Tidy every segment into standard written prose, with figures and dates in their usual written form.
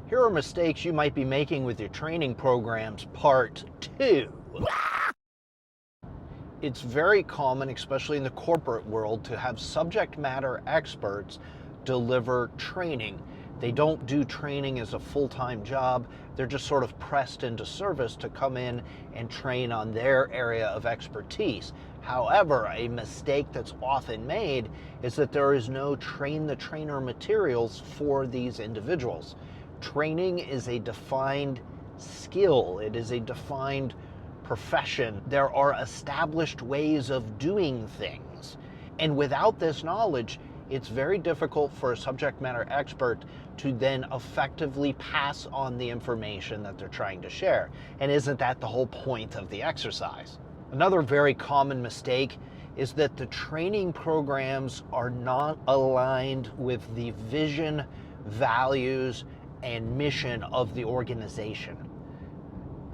Here are mistakes you might be making with your training programs, part 2. It's very common, especially in the corporate world, to have subject matter experts deliver training. They don't do training as a full-time job. They're just sort of pressed into service to come in and train on their area of expertise. However, a mistake that's often made is that there is no train-the-trainer materials for these individuals. Training is a defined skill. It is a defined profession. There are established ways of doing things. And without this knowledge, it's very difficult for a subject matter expert to then effectively pass on the information that they're trying to share. And isn't that the whole point of the exercise? Another very common mistake is that the training programs are not aligned with the vision, values, and mission of the organization.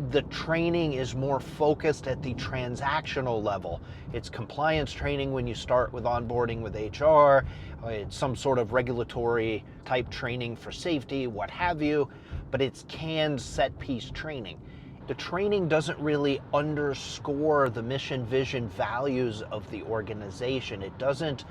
The training is more focused at the transactional level. It's compliance training when you start with onboarding with HR, it's some sort of regulatory type training for safety, what have you, but it's canned set piece training. The training doesn't really underscore the mission, vision, values of the organization. It doesn't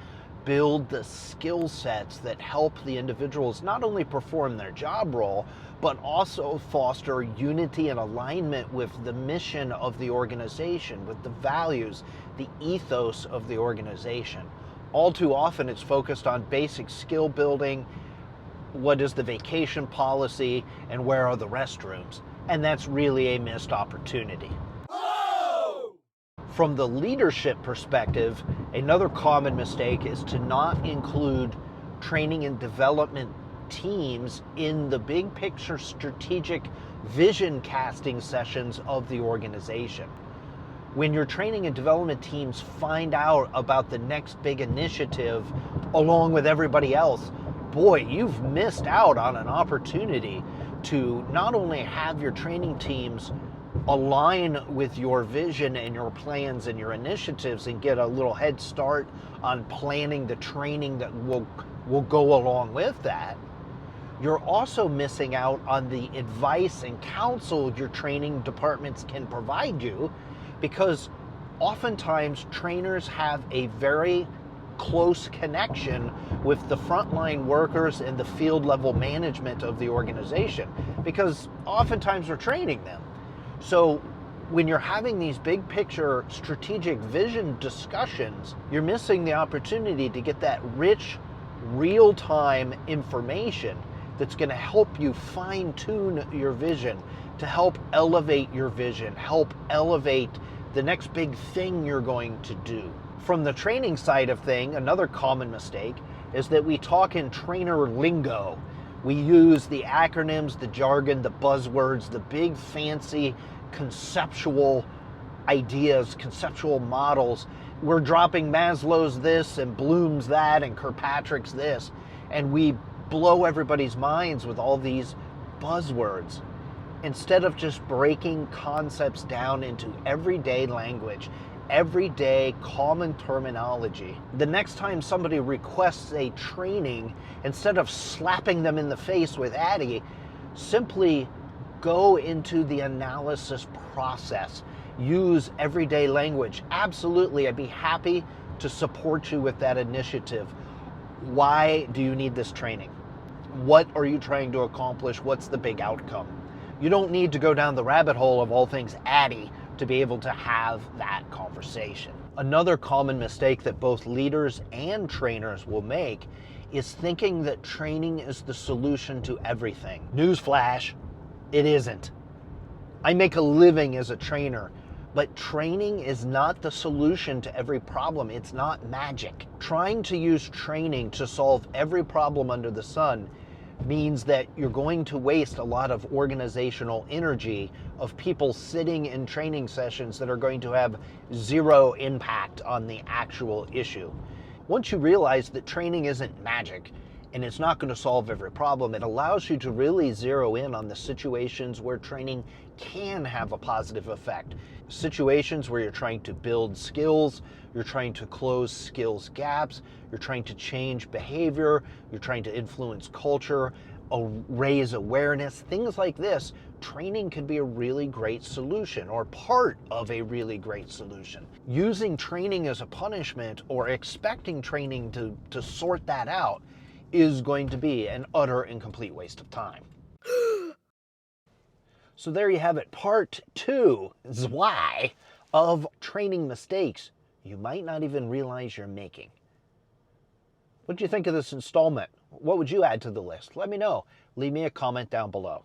build the skill sets that help the individuals not only perform their job role, but also foster unity and alignment with the mission of the organization, with the values, the ethos of the organization. All too often it's focused on basic skill building, what is the vacation policy, and where are the restrooms. And that's really a missed opportunity. From the leadership perspective, another common mistake is to not include training and development teams in the big picture strategic vision casting sessions of the organization. When your training and development teams find out about the next big initiative along with everybody else, boy, you've missed out on an opportunity to not only have your training teams align with your vision and your plans and your initiatives and get a little head start on planning the training that will go along with that, you're also missing out on the advice and counsel your training departments can provide you, because oftentimes trainers have a very close connection with the frontline workers and the field level management of the organization, because oftentimes we're training them. So when you're having these big picture strategic vision discussions, you're missing the opportunity to get that rich, real-time information that's going to help you fine-tune your vision, to help elevate your vision, help elevate the next big thing you're going to do. From the training side of thing, another common mistake is that we talk in trainer lingo. We use the acronyms, the jargon, the buzzwords, the big fancy conceptual ideas, conceptual models. We're dropping Maslow's this and Bloom's that and Kirkpatrick's this, and we blow everybody's minds with all these buzzwords instead of just breaking concepts down into everyday language, everyday common terminology. The next time somebody requests a training, instead of slapping them in the face with Addy, simply go into the analysis process. Use everyday language. Absolutely, I'd be happy to support you with that initiative. Why do you need this training? What are you trying to accomplish? What's the big outcome? You don't need to go down the rabbit hole of all things Addy to be able to have that conversation. Another common mistake that both leaders and trainers will make is thinking that training is the solution to everything. Newsflash, it isn't. I make a living as a trainer, but training is not the solution to every problem. It's not magic. Trying to use training to solve every problem under the sun means that you're going to waste a lot of organizational energy of people sitting in training sessions that are going to have zero impact on the actual issue. Once you realize that training isn't magic and it's not going to solve every problem, it allows you to really zero in on the situations where training can have a positive effect. Situations where you're trying to build skills, you're trying to close skills gaps, you're trying to change behavior, you're trying to influence culture, raise awareness, things like this, training could be a really great solution or part of a really great solution. Using training as a punishment or expecting training to sort that out is going to be an utter and complete waste of time. So there you have it, part 2 is why of training mistakes you might not even realize you're making. What do you think of this installment? What would you add to the list? Let me know. Leave me a comment down below.